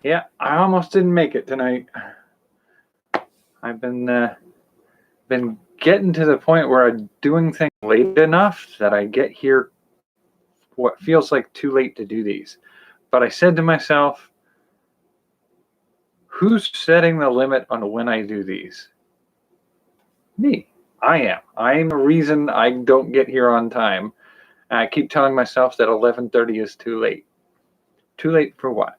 Yeah, I almost didn't make it tonight. I've been getting to the point where I'm doing things late enough that I get here what feels like too late to do these. But I said to myself, who's setting the limit on when I do these? Me. I am. I'm the reason I don't get here on time. I keep telling myself that 11:30 is too late. Too late for what?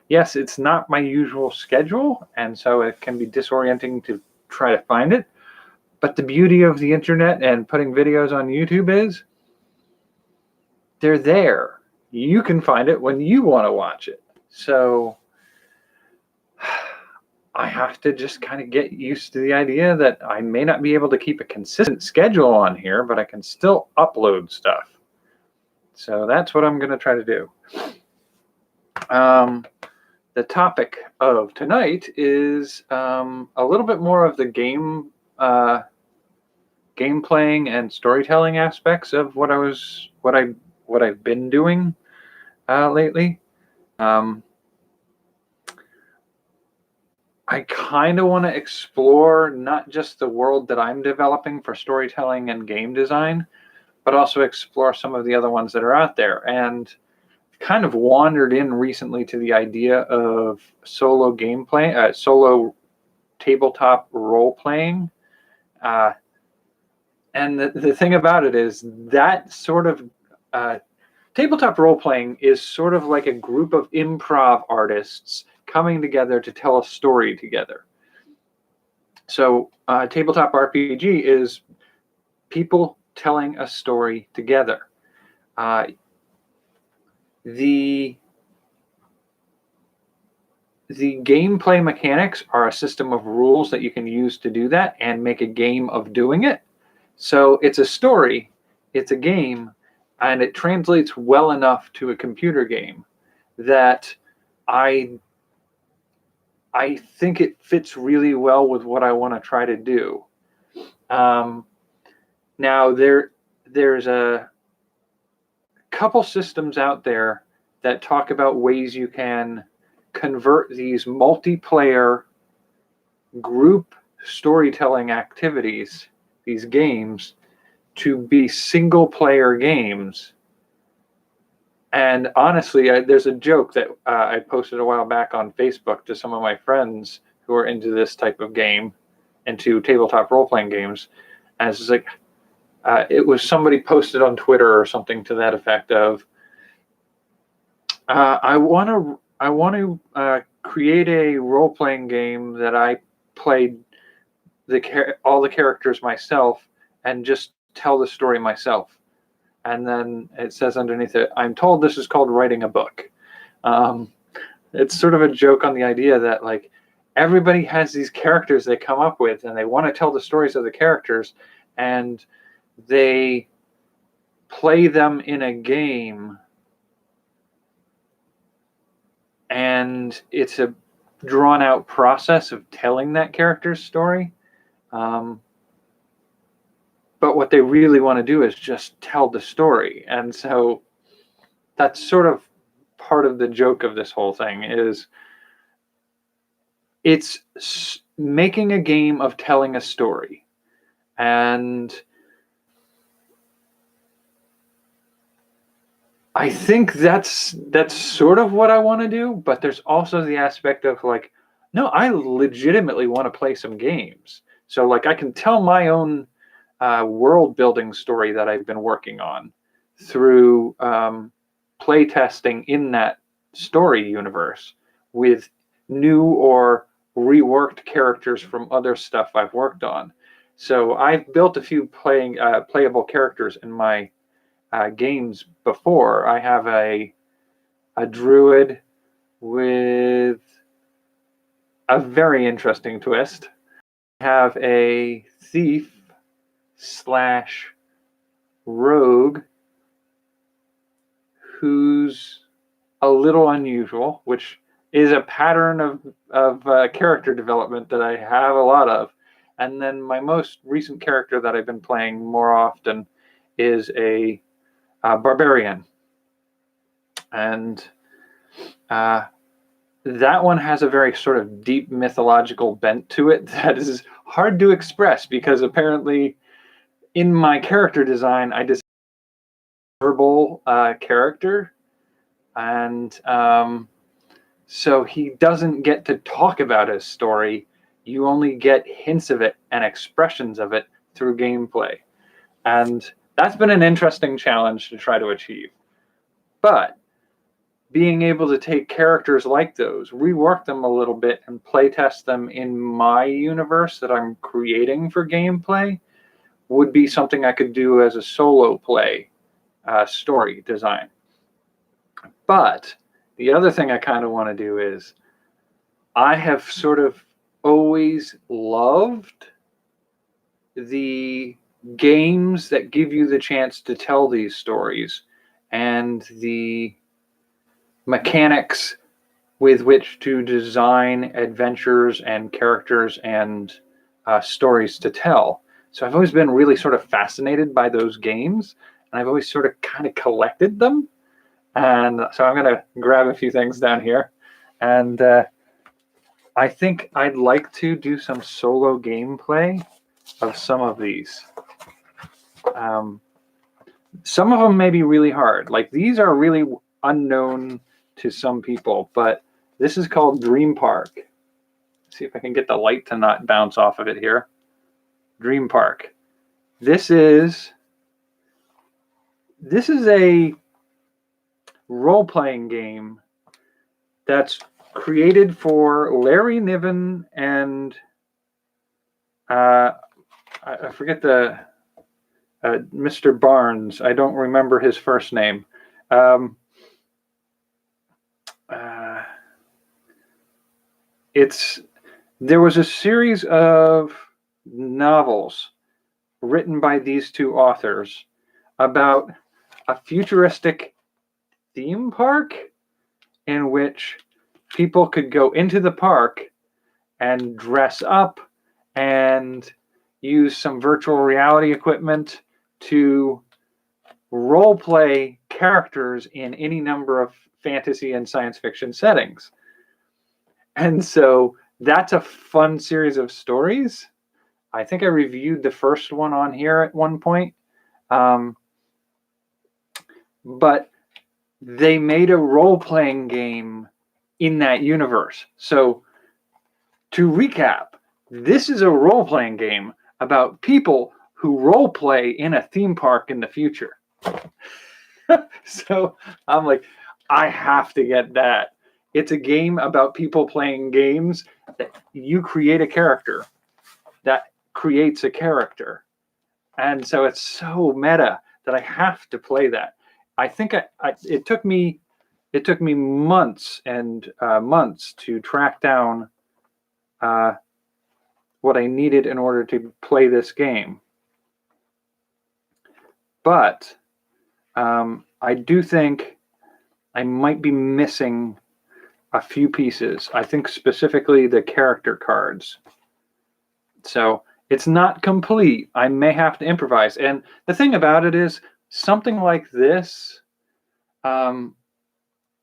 Yes, it's not my usual schedule, and so it can be disorienting to try to find it. But the beauty of the internet and putting videos on YouTube is they're there. You can find it when you want to watch it. So I have to just kind of get used to the idea that I may not be able to keep a consistent schedule on here, but I can still upload stuff. So that's what I'm going to try to do. The topic of tonight is a little bit more of the game playing and storytelling aspects of what I've been doing lately. I kind of want to explore not just the world that I'm developing for storytelling and game design, but also explore some of the other ones that are out there. And kind of wandered in recently to the idea of solo gameplay, solo tabletop role playing. And the thing about it is that sort of tabletop role playing is sort of like a group of improv artists coming together to tell a story together. So tabletop RPG is people telling a story together. The gameplay mechanics are a system of rules that you can use to do that and make a game of doing it. So it's a story, it's a game, and it translates well enough to a computer game that I think it fits really well with what I want to try to do. Now there's a couple systems out there that talk about ways you can convert these multiplayer group storytelling activities, these games, to be single player games. And honestly, there's a joke that I posted a while back on Facebook to some of my friends who are into this type of game, into tabletop role-playing games. And it's like, it was somebody posted on Twitter or something to that effect of, I want to create a role-playing game that I played all the characters myself and just tell the story myself. And then it says underneath it, I'm told this is called writing a book. It's sort of a joke on the idea that like everybody has these characters they come up with and they want to tell the stories of the characters and they play them in a game, and it's a drawn out process of telling that character's story. But what they really want to do is just tell the story. And so that's sort of part of the joke of this whole thing is it's making a game of telling a story. And I think that's sort of what I want to do, but there's also the aspect of like, no, I legitimately want to play some games. So like I can tell my own world building story that I've been working on through play testing in that story universe with new or reworked characters from other stuff I've worked on. So I've built a few playable characters in my games before. I have a druid with a very interesting twist. I have a thief / rogue who's a little unusual, which is a pattern of character development that I have a lot of. And then my most recent character that I've been playing more often is a barbarian. And that one has a very sort of deep mythological bent to it that is hard to express, because apparently in my character design, I just verbal character, and so he doesn't get to talk about his story. You only get hints of it and expressions of it through gameplay, and that's been an interesting challenge to try to achieve. But being able to take characters like those, rework them a little bit, and play test them in my universe that I'm creating for gameplay would be something I could do as a solo play story design. But the other thing I kind of want to do is, I have sort of always loved the games that give you the chance to tell these stories and the mechanics with which to design adventures and characters and stories to tell. So I've always been really sort of fascinated by those games, and I've always sort of kind of collected them. And so I'm going to grab a few things down here, and I think I'd like to do some solo gameplay of some of these. Some of them may be really hard. Like, these are really unknown to some people, but this is called Dream Park. Let's see if I can get the light to not bounce off of it here. Dream Park. This is a role-playing game that's created for Larry Niven and I forget the Mr. Barnes. I don't remember his first name. There was a series of novels written by these two authors about a futuristic theme park in which people could go into the park and dress up and use some virtual reality equipment to role play characters in any number of fantasy and science fiction settings. And so that's a fun series of stories. I think I reviewed the first one on here at one point. But they made a role-playing game in that universe. So to recap, this is a role-playing game about people who role-play in a theme park in the future. So I'm like, I have to get that. It's a game about people playing games that you create a character that creates a character. And so it's so meta that I have to play that. I think it took me months and months to track down what I needed in order to play this game. But I do think I might be missing a few pieces. I think specifically the character cards. So it's not complete. I may have to improvise. And the thing about it is, something like this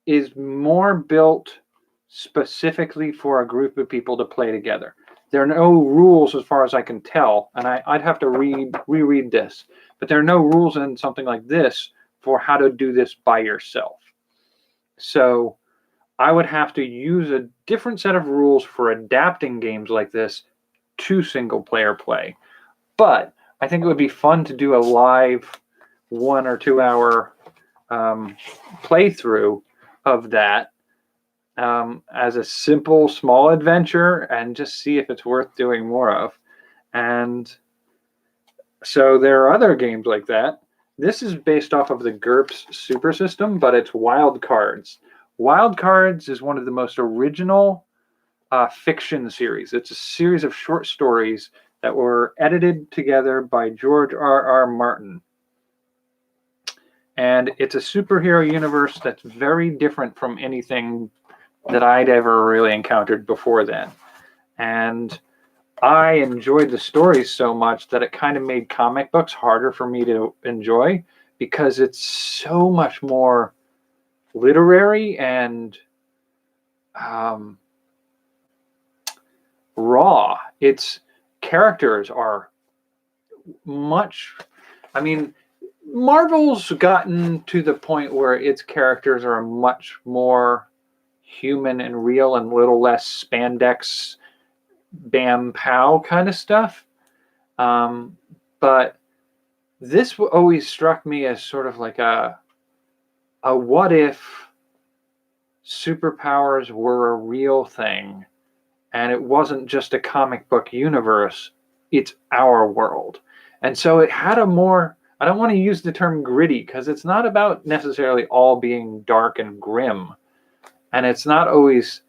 is more built specifically for a group of people to play together. There are no rules as far as I can tell, and I'd have to reread this, but there are no rules in something like this for how to do this by yourself. So I would have to use a different set of rules for adapting games like this to single player play. But I think it would be fun to do a live 1 or 2 hour playthrough of that as a simple small adventure, and just see if it's worth doing more of. And so there are other games like that. This is based off of the GURPS Super System, but it's Wild Cards. Wild Cards is one of the most original fiction series. It's a series of short stories that were edited together by George R.R. Martin. And it's a superhero universe that's very different from anything that I'd ever really encountered before then. And I enjoyed the stories so much that it kind of made comic books harder for me to enjoy, because it's so much more literary and raw. Its characters are much. I mean, Marvel's gotten to the point where its characters are much more human and real and a little less spandex, bam pow kind of stuff. But this always struck me as sort of like a what if superpowers were a real thing and it wasn't just a comic book universe, it's our world. And so it had a more, I don't want to use the term gritty because it's not about necessarily all being dark and grim. And it's not always,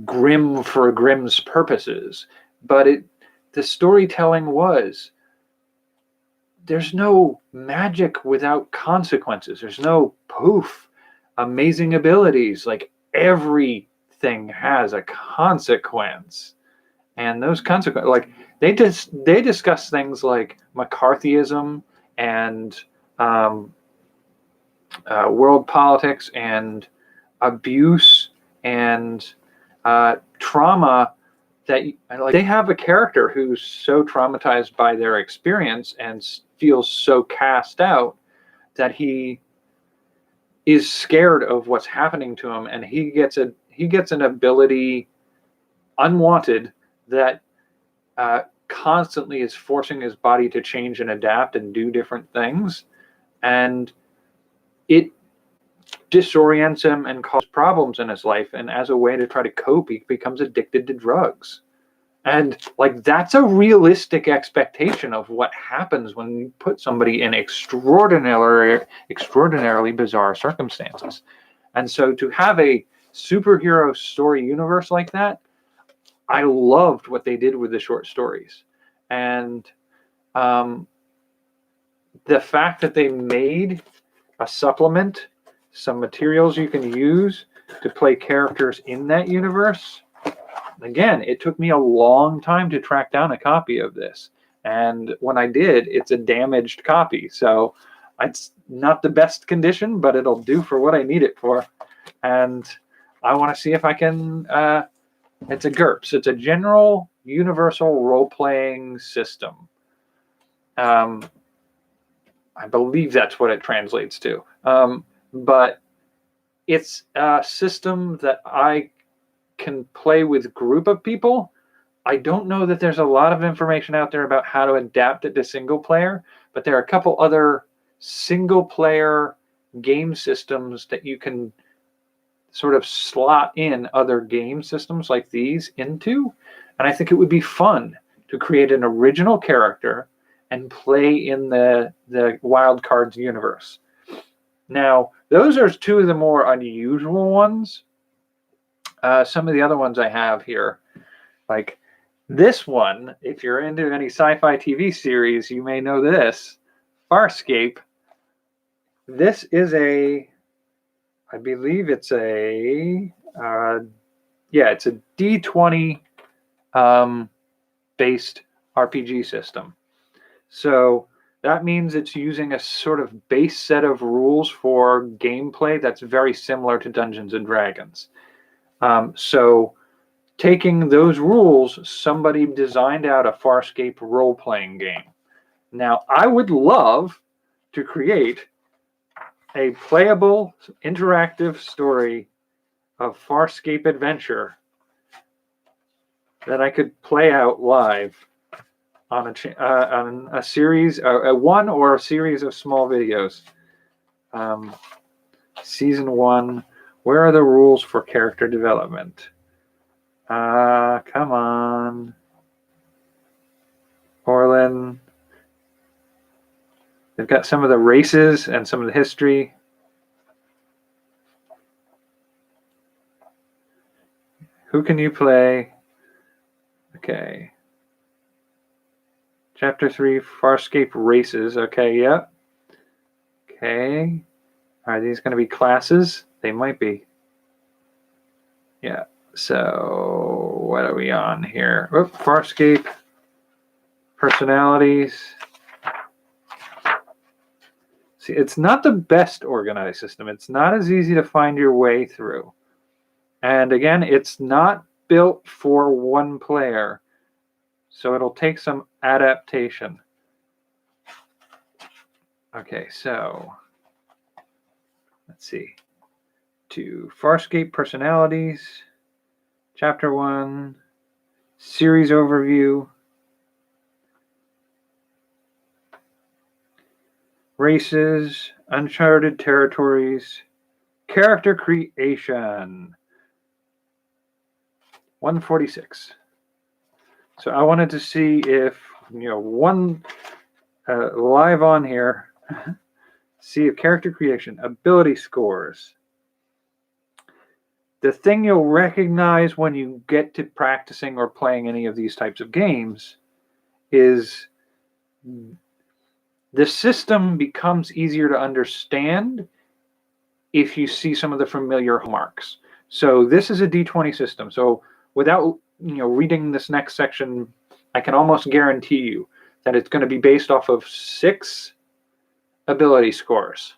grim for grim's purposes. But the storytelling was, there's no magic without consequences. There's no poof, amazing abilities. Like everything has a consequence. And those consequences, like they discuss things like McCarthyism and world politics and abuse and trauma, that like they have a character who's so traumatized by their experience and feels so cast out that he is scared of what's happening to him, and he gets an ability unwanted that constantly is forcing his body to change and adapt and do different things, and it disorients him and causes problems in his life, and as a way to try to cope he becomes addicted to drugs. And like that's a realistic expectation of what happens when you put somebody in extraordinarily bizarre circumstances. And so to have a superhero story universe like that, I loved what they did with the short stories. And the fact that they made a supplement, some materials you can use to play characters in that universe. Again, it took me a long time to track down a copy of this. And when I did, it's a damaged copy. So it's not the best condition, but it'll do for what I need it for. And I want to see if I can... it's a GURPS. It's a general universal role-playing system. I believe that's what it translates to. But it's a system that I can play with a group of people. I don't know that there's a lot of information out there about how to adapt it to single player, but there are a couple other single player game systems that you can sort of slot in other game systems like these into. And I think it would be fun to create an original character and play in the Wild Cards universe. Now, those are two of the more unusual ones. Some of the other ones I have here, like this one, if you're into any sci-fi TV series, you may know this, Farscape. This is I believe it's it's a D20 based RPG system. So that means it's using a sort of base set of rules for gameplay that's very similar to Dungeons and Dragons. So taking those rules, somebody designed out a Farscape role-playing game. Now, I would love to create a playable, interactive story of Farscape adventure that I could play out live on a series, one or a series of small videos. Season 1, where are the rules for character development? Come on. Orlin. They've got some of the races and some of the history. Who can you play? Okay. Chapter 3, Farscape races. Okay, yep. Okay. Are these going to be classes? They might be. Yeah. So, what are we on here? Oh, Farscape. Personalities. See, it's not the best organized system. It's not as easy to find your way through. And again, it's not built for one player, so it'll take some adaptation. Okay, so let's see. To Farscape personalities, Chapter 1, series overview, races, uncharted territories, character creation. 146. So I wanted to see if, one live on here, see if character creation, ability scores. The thing you'll recognize when you get to practicing or playing any of these types of games is the system becomes easier to understand if you see some of the familiar hallmarks. So this is a D20 system. So without reading this next section, I can almost guarantee you that it's going to be based off of 6 ability scores.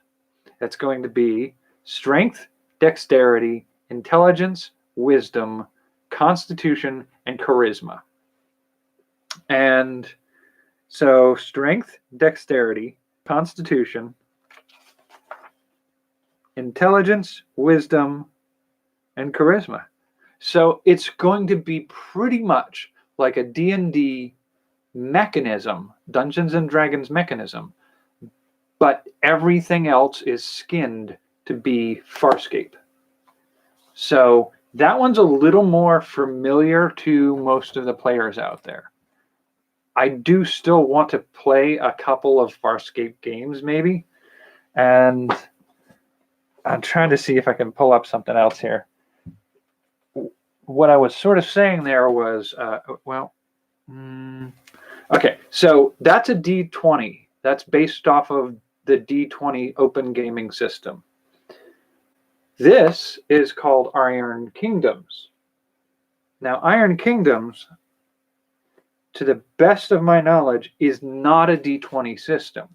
That's going to be strength, dexterity, intelligence, wisdom, constitution, and charisma. And so strength, dexterity, constitution, intelligence, wisdom, and charisma. So it's going to be pretty much like a D&D mechanism, Dungeons and Dragons mechanism, but everything else is skinned to be Farscape. So that one's a little more familiar to most of the players out there. I do still want to play a couple of Farscape games maybe, and I'm trying to see if I can pull up something else here. What I was sort of saying there was, okay, so that's a D20. That's based off of the D20 Open Gaming System. This is called Iron Kingdoms. Now, Iron Kingdoms, to the best of my knowledge, is not a D20 system.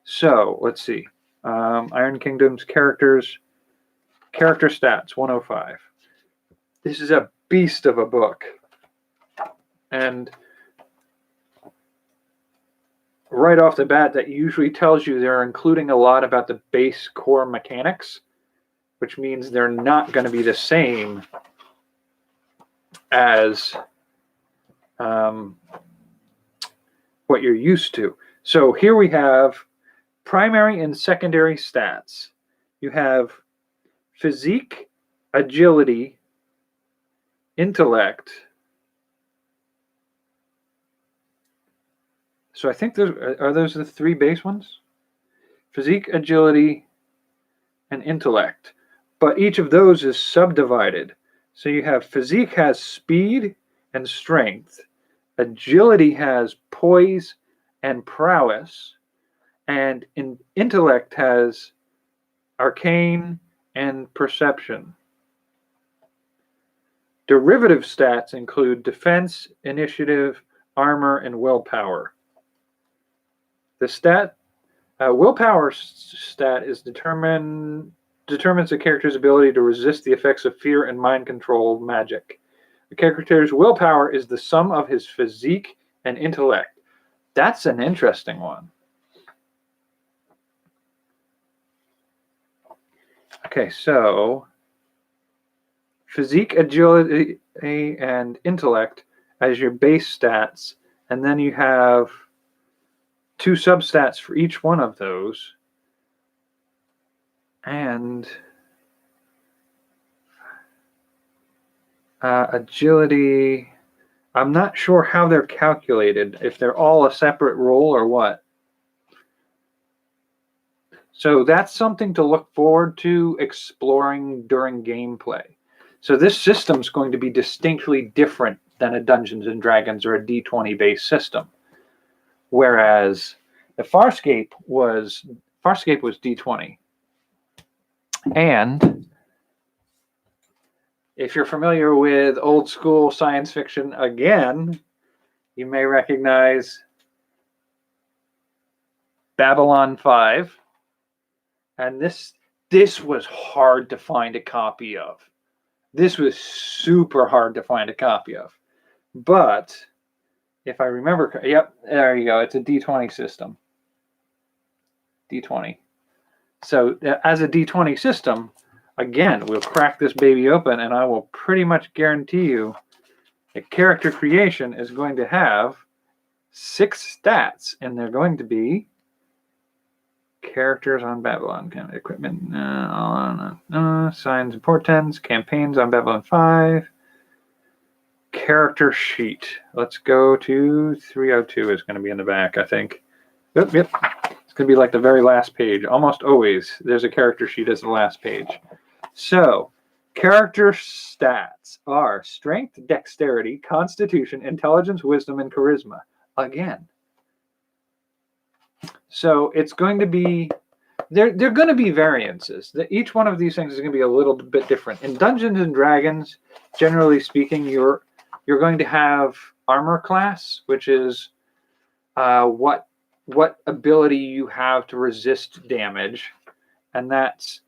So, let's see. Iron Kingdoms character stats, 105. This is a beast of a book. And right off the bat, that usually tells you they're including a lot about the base core mechanics, which means they're not going to be the same as what you're used to. So here we have primary and secondary stats. You have physique, agility, intellect. So I think are those the 3 base ones? Physique, agility, and intellect. But each of those is subdivided. So you have physique has speed and strength. Agility has poise and prowess. And intellect has arcane and perception. Derivative stats include defense, initiative, armor, and willpower. The willpower stat is determines the character's ability to resist the effects of fear and mind control magic. The character's willpower is the sum of his physique and intellect. That's an interesting one. Okay, so physique, agility, and intellect as your base stats, and then you have 2 substats for each one of those. And agility, I'm not sure how they're calculated, if they're all a separate roll or what. So that's something to look forward to exploring during gameplay. So this system's going to be distinctly different than a Dungeons and Dragons or a D20 based system. Whereas the Farscape was D20. And if you're familiar with old school science fiction, again, you may recognize Babylon 5. And this was hard to find a copy of. This was super hard to find a copy of. But if I remember, yep, there you go. It's a D20 system. D20. So as a D20 system, again, we'll crack this baby open, and I will pretty much guarantee you that character creation is going to have 6 stats, and they're going to be characters on Babylon, equipment, signs and portents, campaigns on Babylon 5, character sheet. Let's go to 302 is going to be in the back, I think. Yep. It's going to be like the very last page. Almost always there's a character sheet as the last page. So character stats are strength, dexterity, constitution, intelligence, wisdom, and charisma. Again. So it's going to be, they're going to be variances. Each one of these things is going to be a little bit different. In Dungeons and Dragons, generally speaking, you're going to have armor class, which is what ability you have to resist damage, and that's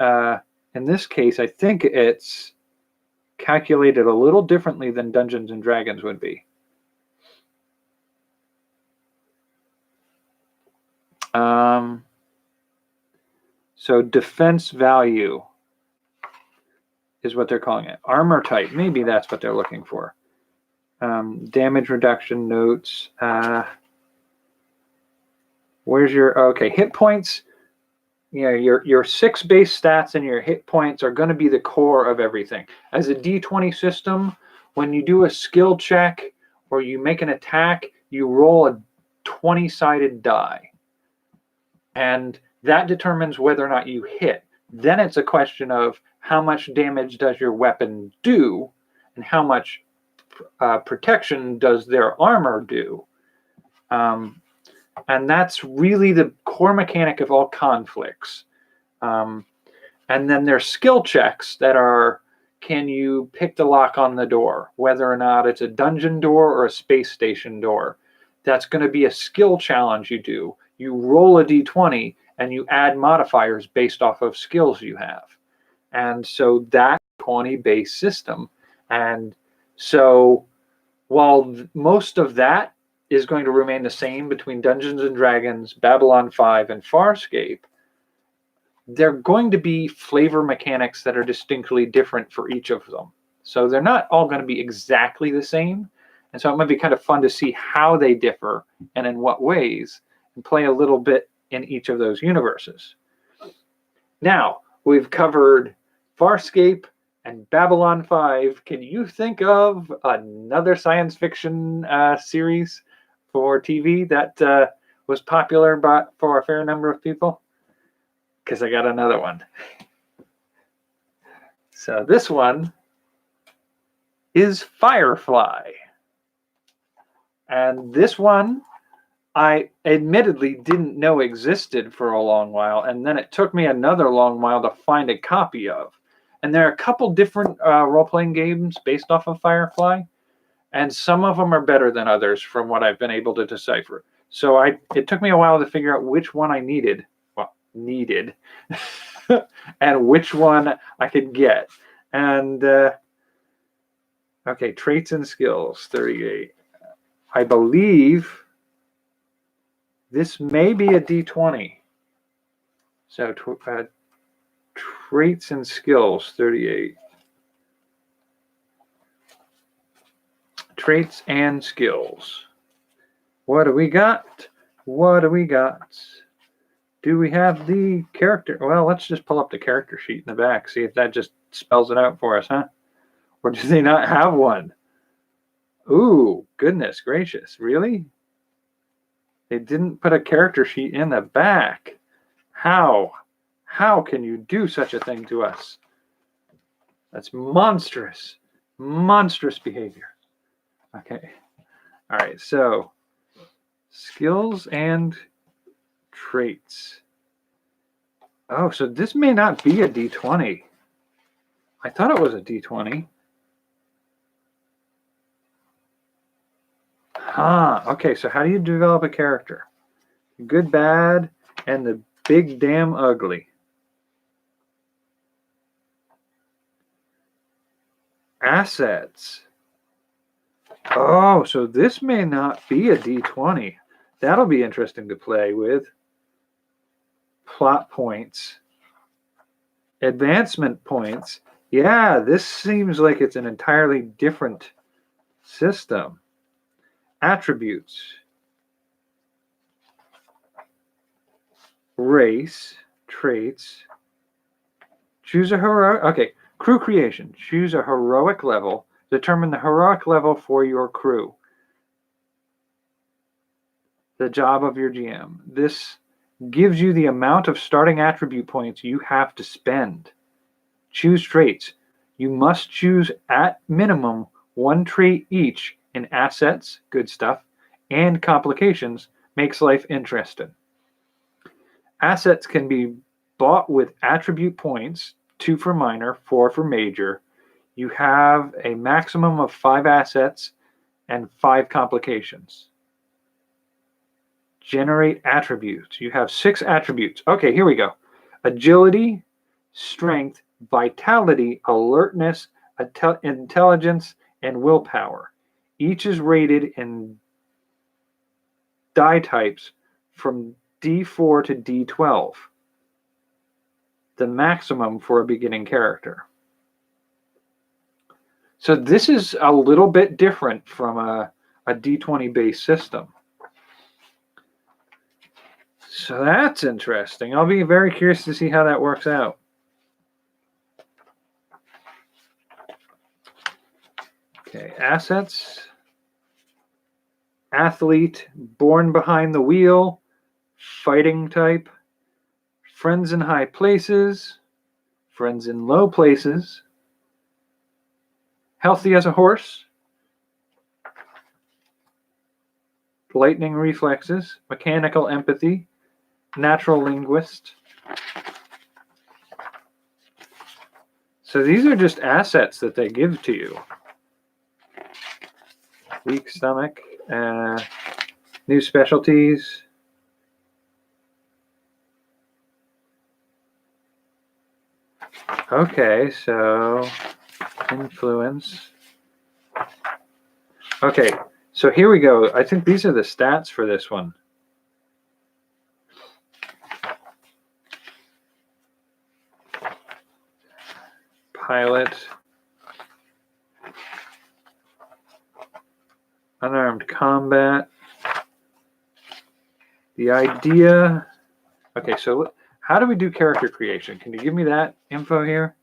in this case, I think it's calculated a little differently than Dungeons and Dragons would be. So defense value is what they're calling it. Armor type, maybe that's what they're looking for. Damage reduction notes. Where's your, okay, hit points. You know, your 6 base stats and your hit points are going to be the core of everything. As a D20 system, when you do a skill check or you make an attack, you roll a 20-sided die. And that determines whether or not you hit. Then it's a question of how much damage does your weapon do and how much protection does their armor do. And that's really the core mechanic of all conflicts. And then there's skill checks that are, can you pick the lock on the door, whether or not it's a dungeon door or a space station door. That's going to be a skill challenge you do. You roll a d20 and you add modifiers based off of skills you have. And so that's a 20-based system. And so while most of that is going to remain the same between Dungeons and Dragons, Babylon 5, and Farscape, they're going to be flavor mechanics that are distinctly different for each of them. So they're not all going to be exactly the same. And so it might be kind of fun to see how they differ and in what ways, and play a little bit in each of those universes. Now, we've covered Farscape and Babylon 5. Can you think of another science fiction series for TV that was popular for a fair number of people? Because I got another one. So this one is Firefly. And this one, I admittedly didn't know existed for a long while, and then it took me another long while to find a copy of. And there are a couple different role-playing games based off of Firefly, and some of them are better than others from what I've been able to decipher. So it took me a while to figure out which one I needed, and which one I could get. And, okay, traits and skills, 38. I believe this may be a D20. So traits and skills, 38. Traits and skills. What do we got? What do we got? Do we have the character? Well, let's just pull up the character sheet in the back, see if that just spells it out for us, huh? Or do they not have one? Ooh, goodness gracious, really? They didn't put a character sheet in the back. How? How can you do such a thing to us? That's monstrous. Monstrous behavior. Okay. All right, so skills and traits. Oh, so this may not be a D20. I thought it was a D20. Okay, so how do you develop a character? Good, bad, and the big damn ugly. Assets. Oh, so this may not be a D20. That'll be interesting to play with. Plot points. Advancement points. Yeah, this seems like it's an entirely different system. Attributes. Race. Traits. Choose a heroic. Okay, crew creation. Choose a heroic level. Determine the heroic level for your crew. The job of your GM. This gives you the amount of starting attribute points you have to spend. Choose traits. You must choose at minimum one trait each in assets, good stuff, and complications, makes life interesting. Assets can be bought with attribute points, 2 for minor, 4 for major. You have a maximum of 5 assets and 5 complications. Generate attributes. You have 6 attributes. Okay, here we go. Agility, strength, vitality, alertness, intelligence, and willpower. Each is rated in die types from D4 to D12, the maximum for a beginning character. So this is a little bit different from a D20 based system. So that's interesting. I'll be very curious to see how that works out. Okay, assets. Athlete, born behind the wheel, fighting type, friends in high places, friends in low places, healthy as a horse, lightning reflexes, mechanical empathy, natural linguist. So these are just assets that they give to you. Weak stomach, new specialties. Okay, so influence. Okay, so here we go. I think these are the stats for this one. Pilot. Unarmed combat. The idea. Okay, so how do we do character creation? Can you give me that info here?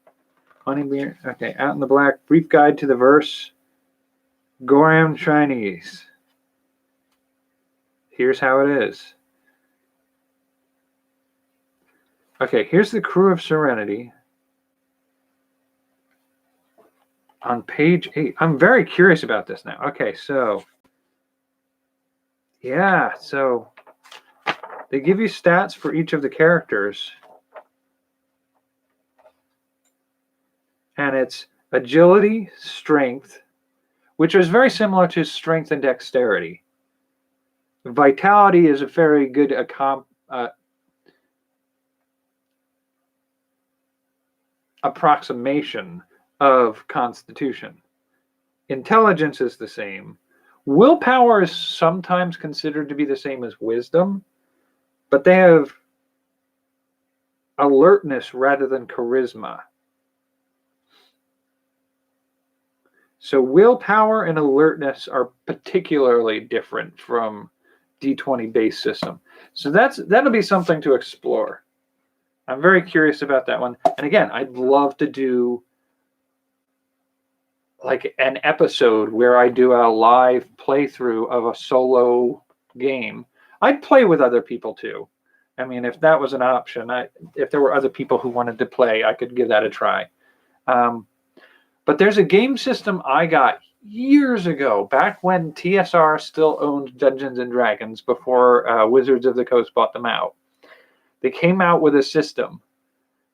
Honeybeer. Okay, Out in the Black. Brief guide to the verse. Goram Chinese. Here's how it is. Okay, here's the Crew of Serenity. On page 8. I'm very curious about this now. Okay, so yeah, so they give you stats for each of the characters. And it's agility, strength, which is very similar to strength and dexterity. Vitality is a very good approximation of constitution. Intelligence is the same. Willpower is sometimes considered to be the same as wisdom, but they have alertness rather than charisma. So willpower and alertness are particularly different from D20 based system. So that'll be something to explore. I'm very curious about that one. And again, I'd love to do like an episode where I do a live playthrough of a solo game. I'd play with other people too. I mean, if that was an option, if there were other people who wanted to play, I could give that a try. But there's a game system I got years ago, back when TSR still owned Dungeons and Dragons before Wizards of the Coast bought them out. They came out with a system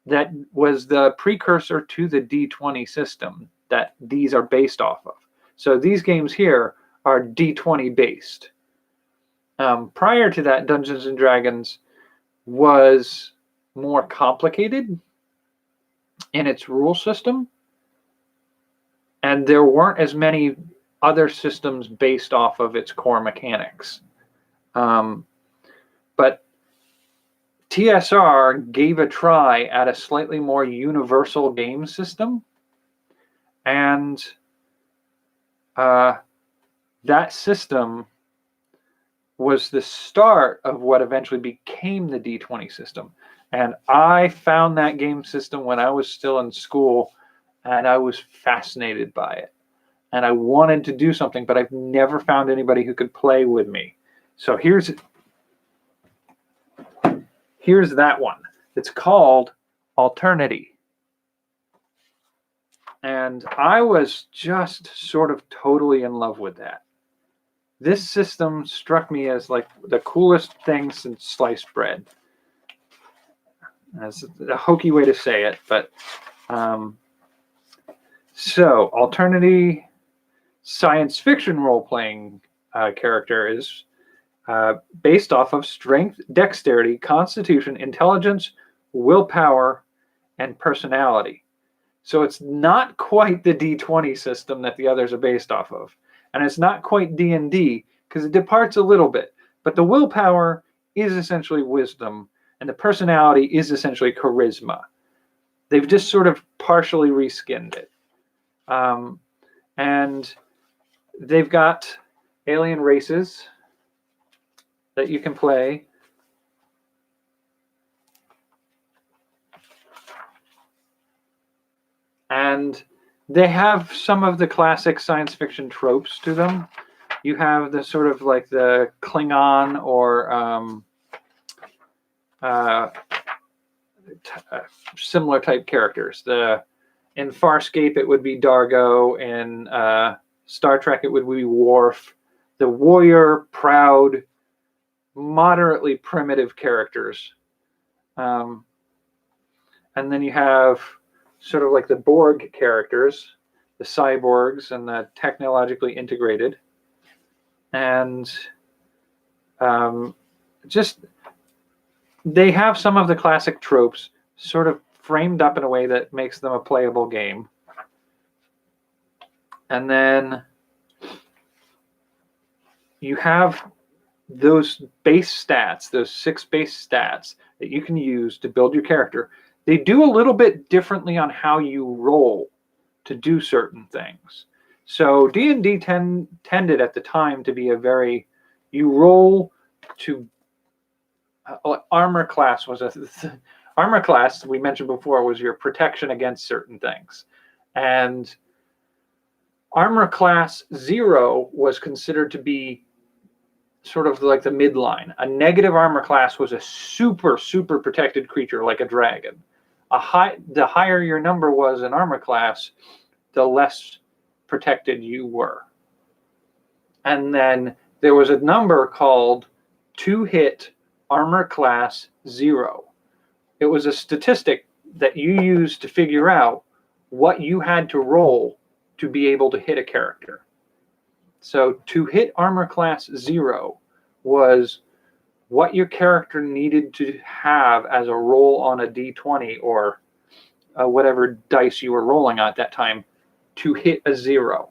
that was the precursor to the D20 system that these are based off of. So these games here are D20 based. Prior to that, Dungeons and Dragons was more complicated in its rule system. and there weren't as many other systems based off of its core mechanics. But TSR gave a try at a slightly more universal game system, and that system was the start of what eventually became the D20 system. And I found that game system when I was still in school, and I was fascinated by it. And I wanted to do something, but I've never found anybody who could play with me. So here's that one. It's called Alternity. And I was just sort of totally in love with that. This system struck me as like the coolest thing since sliced bread. That's a hokey way to say it, but so Alternity science fiction role-playing character is based off of strength, dexterity, constitution, intelligence, willpower, and personality. So it's not quite the D20 system that the others are based off of. And it's not quite D&D because it departs a little bit. But the willpower is essentially wisdom, and the personality is essentially charisma. They've just sort of partially reskinned it. And they've got alien races that you can play. And they have some of the classic science fiction tropes to them. You have the sort of like the Klingon or similar type characters. In Farscape, it would be Dargo. In Star Trek, it would be Worf. The warrior, proud, moderately primitive characters. And then you have sort of like the Borg characters, the cyborgs and the technologically integrated. And just they have some of the classic tropes sort of framed up in a way that makes them a playable game. And then you have those base stats, those 6 base stats that you can use to build your character. They do a little bit differently on how you roll to do certain things. So D&D tended at the time to be a very, you roll to, armor class was armor class, we mentioned before, was your protection against certain things. And armor class 0 was considered to be sort of like the midline. A negative armor class was a super, super protected creature like a dragon. The higher your number was in armor class, the less protected you were. And then there was a number called 2-hit armor class 0. It was a statistic that you used to figure out what you had to roll to be able to hit a character. So to hit armor class 0 was what your character needed to have as a roll on a D20 or whatever dice you were rolling at that time to hit a 0.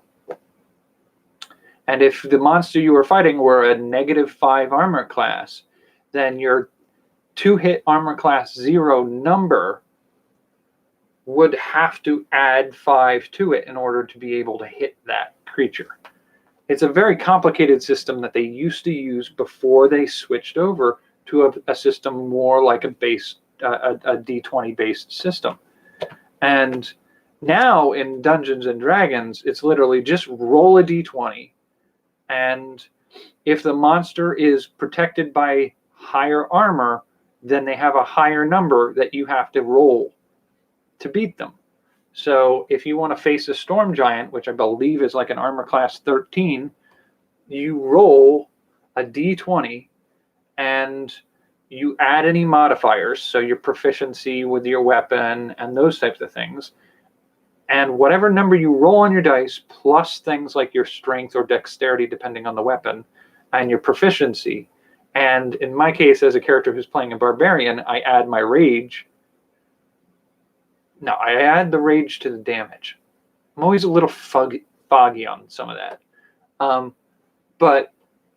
And if the monster you were fighting were a -5 armor class, then your 2-hit armor class 0 number would have to add 5 to it in order to be able to hit that creature. It's a very complicated system that they used to use before they switched over to a system more like a D20 based system. And now in Dungeons and Dragons, it's literally just roll a D20, and if the monster is protected by higher armor, then they have a higher number that you have to roll to beat them. So if you want to face a storm giant, which I believe is like an armor class 13, you roll a D20 and you add any modifiers, so your proficiency with your weapon and those types of things. And whatever number you roll on your dice, plus things like your strength or dexterity, depending on the weapon, and your proficiency. And in my case, as a character who's playing a barbarian, I add my rage. No, I add the rage to the damage. I'm always a little foggy on some of that. But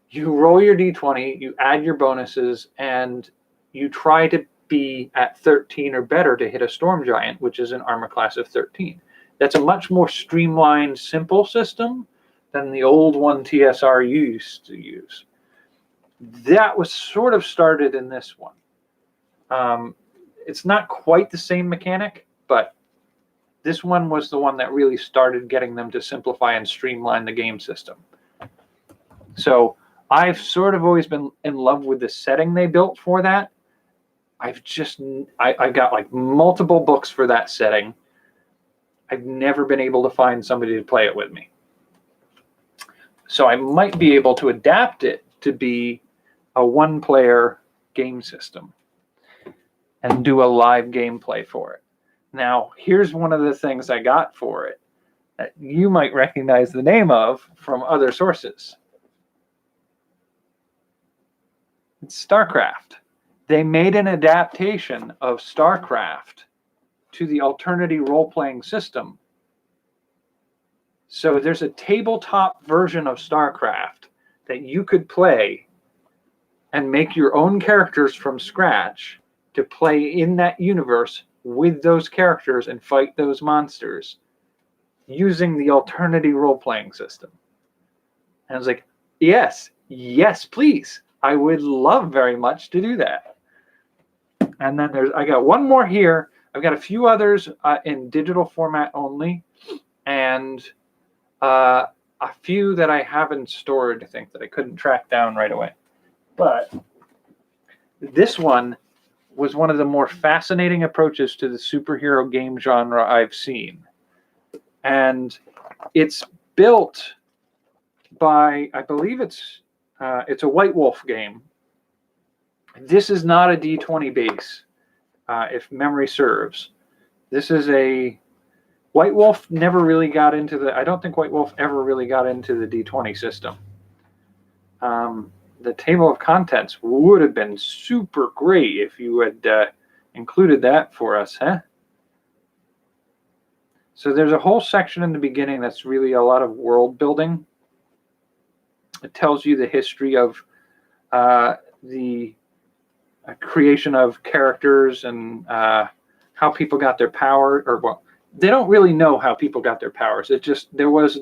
you roll your d20, you add your bonuses, and you try to be at 13 or better to hit a Storm Giant, which is an armor class of 13. That's a much more streamlined, simple system than the old one TSR used to use. That was sort of started in this one. It's not quite the same mechanic, but this one was the one that really started getting them to simplify and streamline the game system. So I've sort of always been in love with the setting they built for that. I've got like multiple books for that setting. I've never been able to find somebody to play it with me. So I might be able to adapt it to be a one-player game system and do a live gameplay for it. Now, here's one of the things I got for it that you might recognize the name of from other sources. It's StarCraft. They made an adaptation of StarCraft to the Alternity role-playing system. So there's a tabletop version of StarCraft that you could play and make your own characters from scratch to play in that universe with those characters and fight those monsters using the Alternity role-playing system. And I was like, yes, please. I would love very much to do that. And then I got one more here. I've got a few others in digital format only, and a few that I haven't stored, I think, that I couldn't track down right away. But this one was one of the more fascinating approaches to the superhero game genre I've seen. And it's built by, I believe it's a White Wolf game. This is not a D20 base, if memory serves. This is a White Wolf never really got into I don't think White Wolf ever really got into the D20 system. The table of contents would have been super great if you had included that for us, huh? So there's a whole section in the beginning that's really a lot of world building. It tells you the history of the creation of characters and how people got their power, or well, they don't really know how people got their powers. It just, there was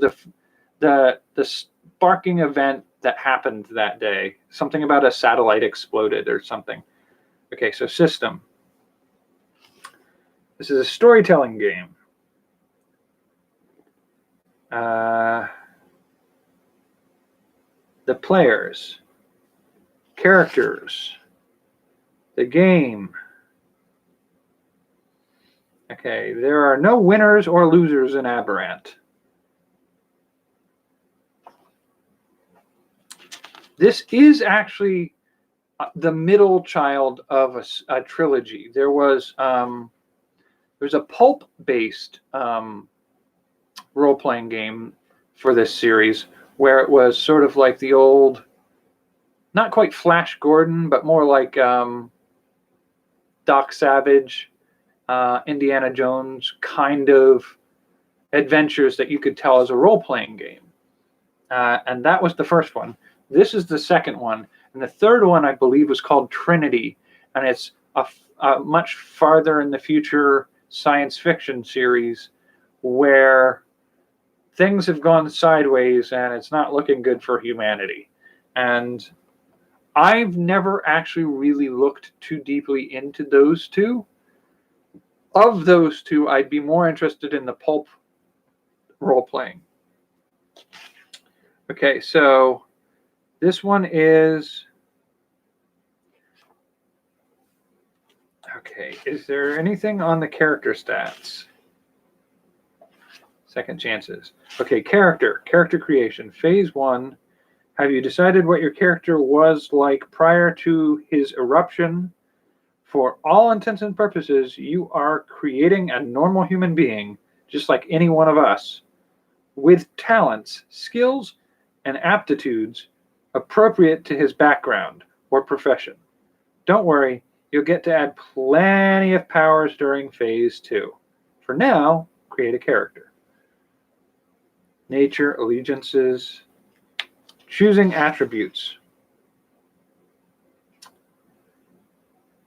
the sparking event that happened that day. Something about a satellite exploded or something. Okay, so system. This is a storytelling game. The players, characters, the game. Okay, there are no winners or losers in Aberrant. This is actually the middle child of a trilogy. There's a pulp-based role-playing game for this series where it was sort of like the old, not quite Flash Gordon, but more like Doc Savage, Indiana Jones kind of adventures that you could tell as a role-playing game. And that was the first one. This is the second one. And the third one, I believe, was called Trinity. And it's a much farther in the future science fiction series where things have gone sideways and it's not looking good for humanity. And I've never actually really looked too deeply into those two. Of those two, I'd be more interested in the pulp role-playing. Okay, so this one is... Okay, is there anything on the character stats? Second chances. Okay, character creation. Phase 1. Have you decided what your character was like prior to his eruption? For all intents and purposes, you are creating a normal human being, just like any one of us, with talents, skills, and aptitudes appropriate to his background or profession. Don't worry, you'll get to add plenty of powers during Phase 2. For now, create a character. nature, allegiances, choosing attributes.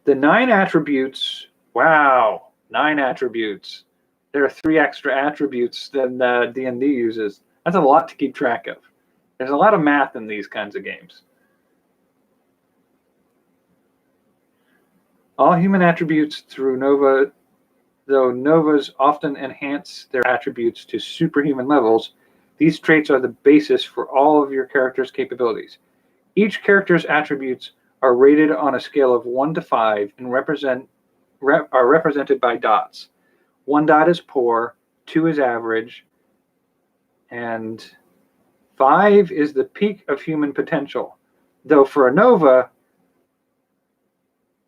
The 9 attributes, wow, 9 attributes. There are 3 extra attributes than D&D uses. That's a lot to keep track of. There's a lot of math in these kinds of games. All human attributes through Nova, though Novas often enhance their attributes to superhuman levels, these traits are the basis for all of your character's capabilities. Each character's attributes are rated on a scale of 1 to 5 and are represented by dots. 1 dot is poor, 2 is average, and 5 is the peak of human potential. Though for a Nova,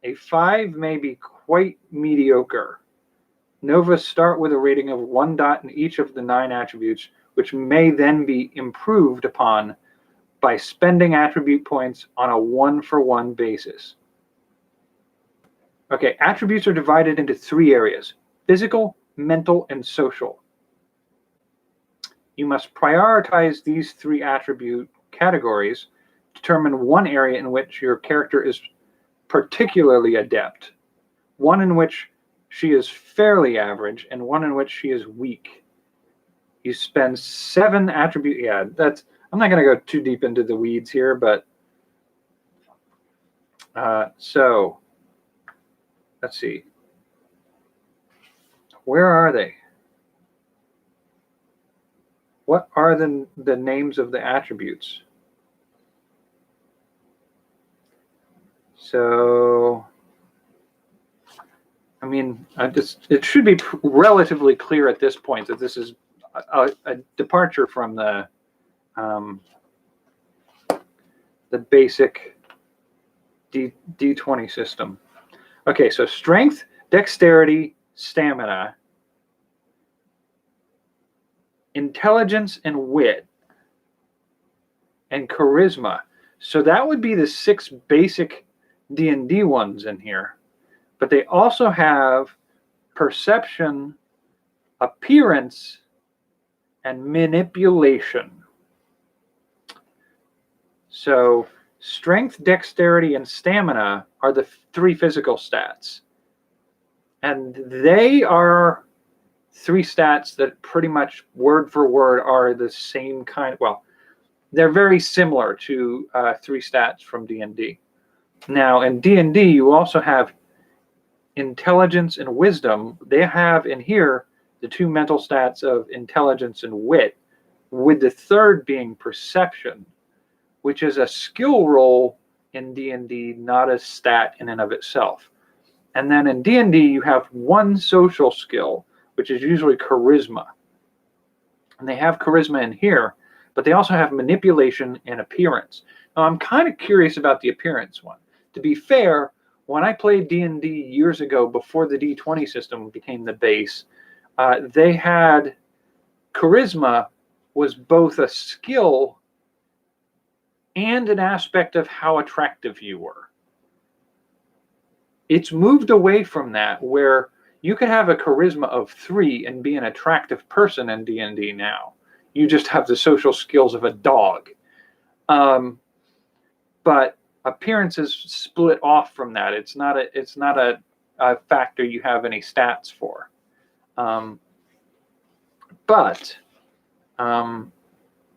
a 5 may be quite mediocre. Novas start with a rating of 1 dot in each of the 9 attributes, which may then be improved upon by spending attribute points on a 1-for-1 basis. Okay, attributes are divided into 3 areas: physical, mental, and social. You must prioritize these 3 attribute categories, determine one area in which your character is particularly adept, one in which she is fairly average, and one in which she is weak. You spend 7 attribute. Yeah, I'm not going to go too deep into the weeds here, but so let's see. Where are they? What are the names of the attributes? So, I mean, it should be relatively clear at this point that this is a departure from the basic D20 system. Okay, so strength, dexterity, stamina, intelligence and wit, and charisma. So that would be the 6 basic D&D ones in here. But they also have perception, appearance, and manipulation. So strength, dexterity, and stamina are the 3 physical stats. And they are 3 stats that pretty much word for word are the same kind. Well, they're very similar to 3 stats from D&D. Now, in D&D, you also have intelligence and wisdom. They have in here the 2 mental stats of intelligence and wit, with the third being perception, which is a skill roll in D&D, not a stat in and of itself. And then in D&D, you have 1 social skill, which is usually charisma. And they have charisma in here, but they also have manipulation and appearance. Now, I'm kind of curious about the appearance one. To be fair, when I played D&D years ago, before the D20 system became the base, they had charisma was both a skill and an aspect of how attractive you were. It's moved away from that, where you can have a charisma of 3 and be an attractive person in D&D now. You just have the social skills of a dog. But appearance is split off from that. It's not a factor you have any stats for. But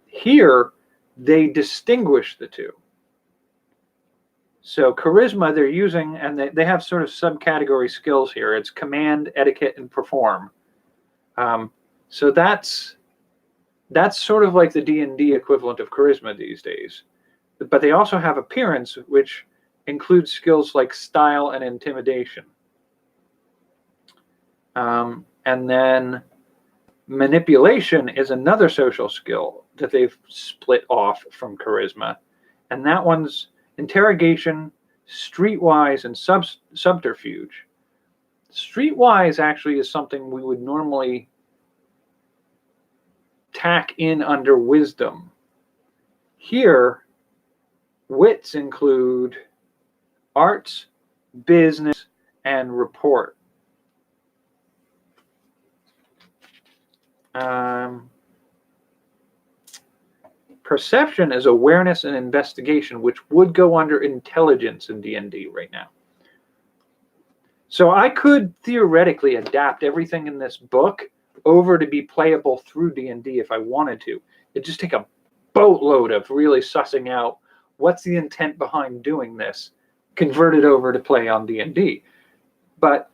here they distinguish the 2. So charisma they're using, and they have sort of subcategory skills here. It's command, etiquette, and perform. So that's sort of like the D&D equivalent of charisma these days. But they also have appearance, which includes skills like style and intimidation. And then manipulation is another social skill that they've split off from charisma. And that one's interrogation, streetwise, and subterfuge. Streetwise actually is something we would normally tack in under wisdom. Here, wits include arts, business, and report. Perception is awareness and investigation, which would go under intelligence in D&D right now. So I could theoretically adapt everything in this book over to be playable through D&D if I wanted to. It'd just take a boatload of really sussing out what's the intent behind doing this, convert it over to play on D&D. But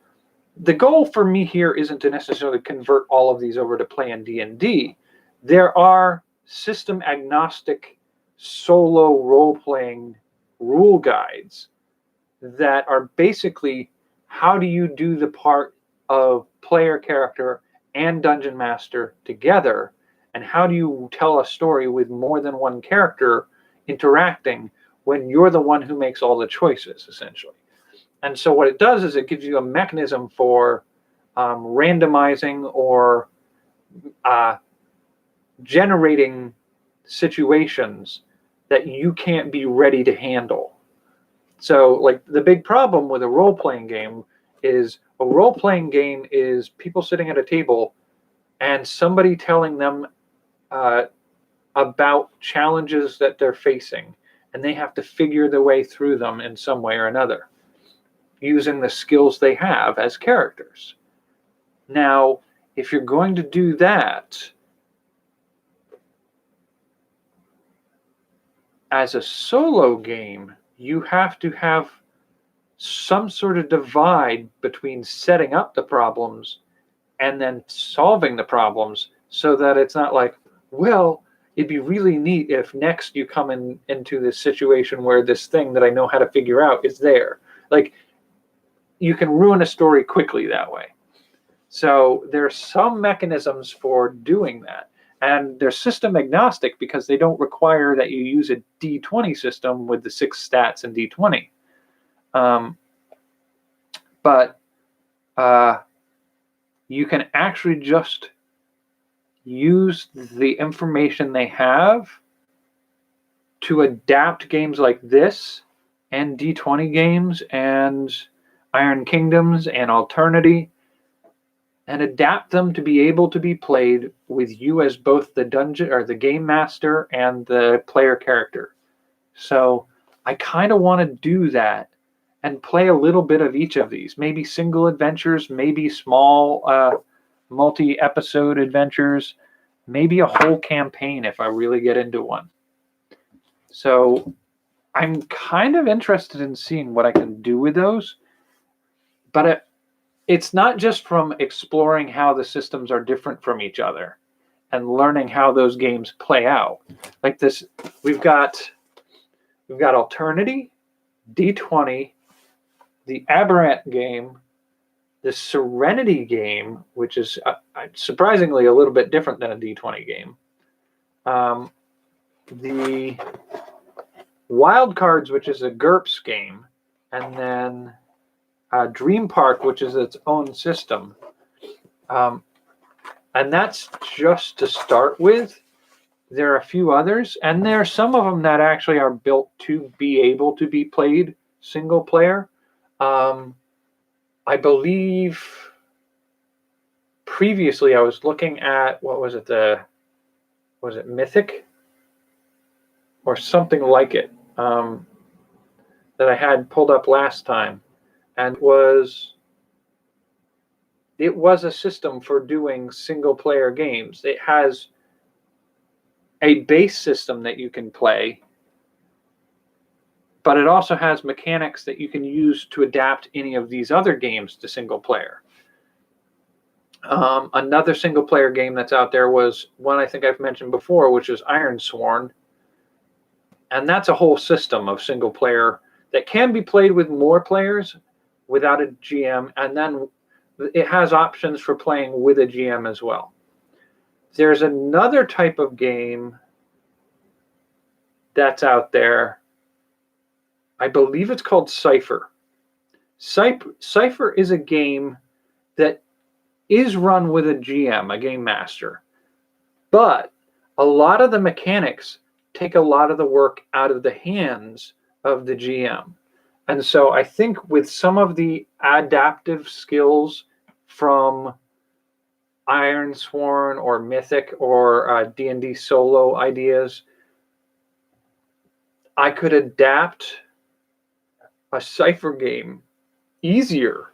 the goal for me here isn't to necessarily convert all of these over to play in D&D. There are system agnostic solo role-playing rule guides that are basically how do you do the part of player character and dungeon master together, and how do you tell a story with more than one character interacting when you're the one who makes all the choices, essentially. And so what it does is it gives you a mechanism for randomizing or generating situations that you can't be ready to handle. So, like, the big problem with a role-playing game is a role-playing game is people sitting at a table and somebody telling them about challenges that they're facing, and they have to figure their way through them in some way or another, using the skills they have as characters. Now, if you're going to do that as a solo game, you have to have some sort of divide between setting up the problems and then solving the problems, so that it's not like, well, it'd be really neat if next you come into this situation where this thing that I know how to figure out is there. Like, you can ruin a story quickly that way. So there's some mechanisms for doing that. And they're system agnostic because they don't require that you use a D20 system with the 6 stats in D20. But you can actually just use the information they have to adapt games like this and D20 games and Iron Kingdoms and Alternity, and adapt them to be able to be played with you as both the dungeon or the game master and the player character. So I kind of want to do that and play a little bit of each of these, maybe single adventures, maybe small multi-episode adventures, maybe a whole campaign if I really get into one. So I'm kind of interested in seeing what I can do with those, but it's not just from exploring how the systems are different from each other and learning how those games play out. Like this, we've got Alternity, D20, the Aberrant game, the Serenity game, which is surprisingly a little bit different than a D20 game, the Wild Cards, which is a GURPS game, and then Dream Park, which is its own system. And that's just to start with. There are a few others, and there are some of them that actually are built to be able to be played single player. I believe previously I was looking at, was it Mythic? Or something like it, that I had pulled up last time. And it was a system for doing single player games. It has a base system that you can play, but it also has mechanics that you can use to adapt any of these other games to single player. Another single player game that's out there was one I think I've mentioned before, which is Ironsworn. And that's a whole system of single player that can be played with more players without a GM, and then it has options for playing with a GM as well. There's another type of game that's out there. I believe it's called Cypher. Cypher is a game that is run with a GM, a game master, but a lot of the mechanics take a lot of the work out of the hands of the GM. And so I think with some of the adaptive skills from Ironsworn or Mythic or D&D solo ideas, I could adapt a Cypher game easier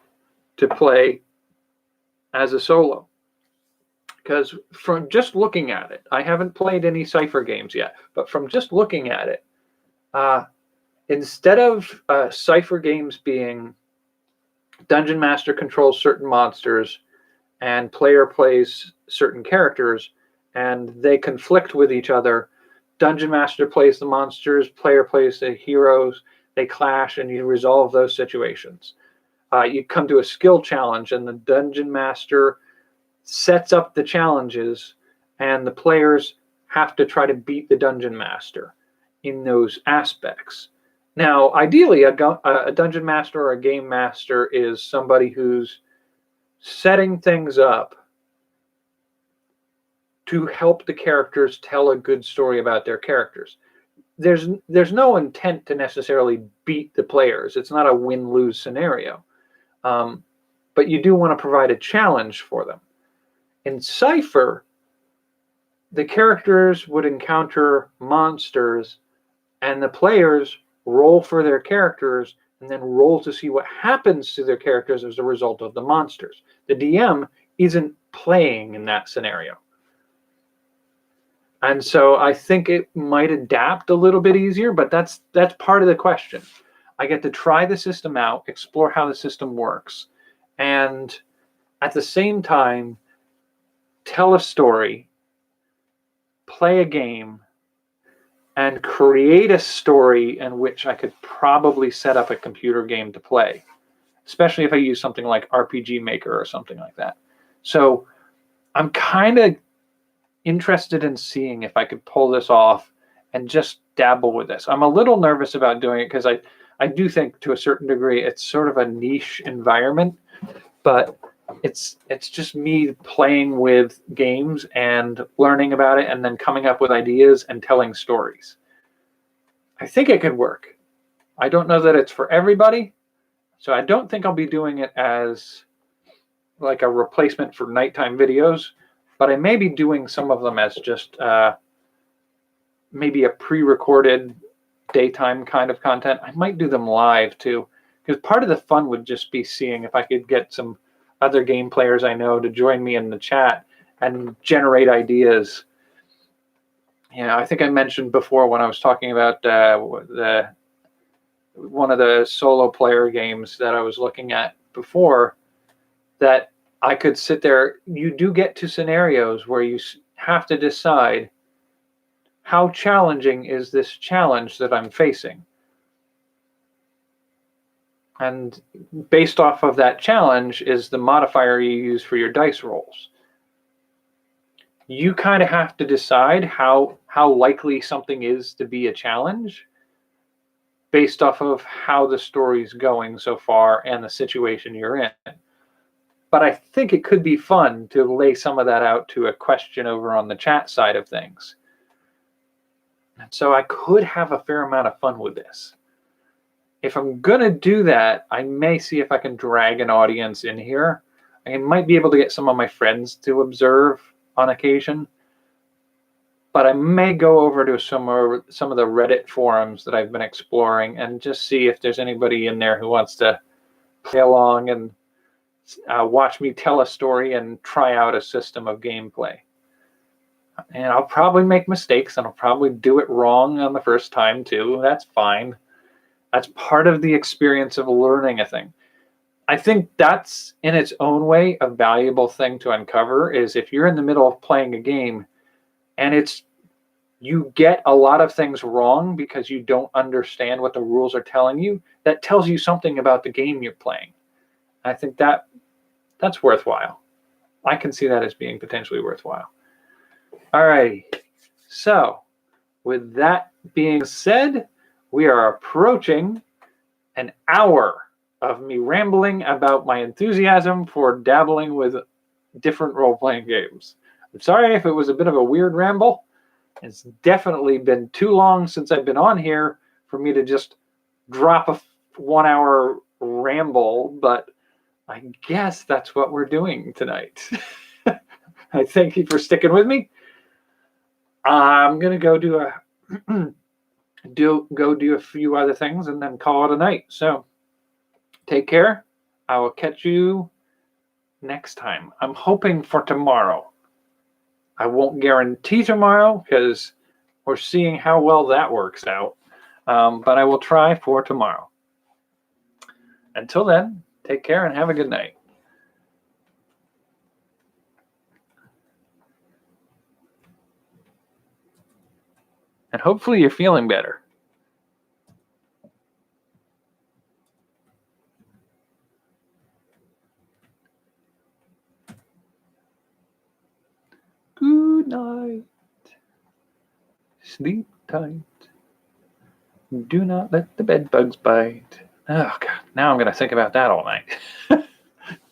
to play as a solo. Because from just looking at it, I haven't played any Cypher games yet, but from just looking at it, instead of Cypher games being Dungeon Master controls certain monsters and player plays certain characters and they conflict with each other, Dungeon Master plays the monsters, player plays the heroes, they clash, and you resolve those situations. You come to a skill challenge, and the Dungeon Master sets up the challenges, and the players have to try to beat the Dungeon Master in those aspects. Now, ideally, a Dungeon Master or a Game Master is somebody who's setting things up to help the characters tell a good story about their characters. There's no intent to necessarily beat the players. It's not a win-lose scenario. But you do want to provide a challenge for them. In Cypher, the characters would encounter monsters, and the players roll for their characters and then roll to see what happens to their characters as a result of the monsters. The DM isn't playing in that scenario. And so I think it might adapt a little bit easier, but that's part of the question. I get to try the system out, explore how the system works, and at the same time, tell a story, play a game, and create a story in which I could probably set up a computer game to play, especially if I use something like RPG Maker or something like that. So I'm kind of interested in seeing if I could pull this off and just dabble with this. I'm a little nervous about doing it because I do think to a certain degree it's sort of a niche environment, but it's just me playing with games and learning about it and then coming up with ideas and telling stories. I think it could work. I don't know that it's for everybody, so I don't think I'll be doing it as like a replacement for nighttime videos, but I may be doing some of them as just maybe a pre-recorded daytime kind of content. I might do them live too, because part of the fun would just be seeing if I could get some other game players I know to join me in the chat and generate ideas. You know, I think I mentioned before when I was talking about one of the solo player games that I was looking at before, that I could sit there. You do get to scenarios where you have to decide how challenging is this challenge that I'm facing. And based off of that challenge is the modifier you use for your dice rolls. You kind of have to decide how likely something is to be a challenge based off of how the story's going so far and the situation you're in. But I think it could be fun to lay some of that out to a question over on the chat side of things. And so I could have a fair amount of fun with this. If I'm going to do that, I may see if I can drag an audience in here. I might be able to get some of my friends to observe on occasion. But I may go over to some of the Reddit forums that I've been exploring and just see if there's anybody in there who wants to play along and watch me tell a story and try out a system of gameplay. And I'll probably make mistakes and I'll probably do it wrong on the first time too. That's fine. That's part of the experience of learning a thing. I think that's in its own way a valuable thing to uncover, is if you're in the middle of playing a game and you get a lot of things wrong because you don't understand what the rules are telling you, that tells you something about the game you're playing. I think that's worthwhile. I can see that as being potentially worthwhile. All right. So with that being said, we are approaching an hour of me rambling about my enthusiasm for dabbling with different role-playing games. I'm sorry if it was a bit of a weird ramble. It's definitely been too long since I've been on here for me to just drop a 1 hour ramble, but I guess that's what we're doing tonight. I thank you for sticking with me. I'm going to go do go do a few other things and then call it a night. So take care. I will catch you next time. I'm hoping for tomorrow. I won't guarantee tomorrow because we're seeing how well that works out. But I will try for tomorrow. Until then, take care and have a good night. And hopefully you're feeling better. Good night. Sleep tight. Do not let the bed bugs bite. Oh, God. Now I'm going to think about that all night.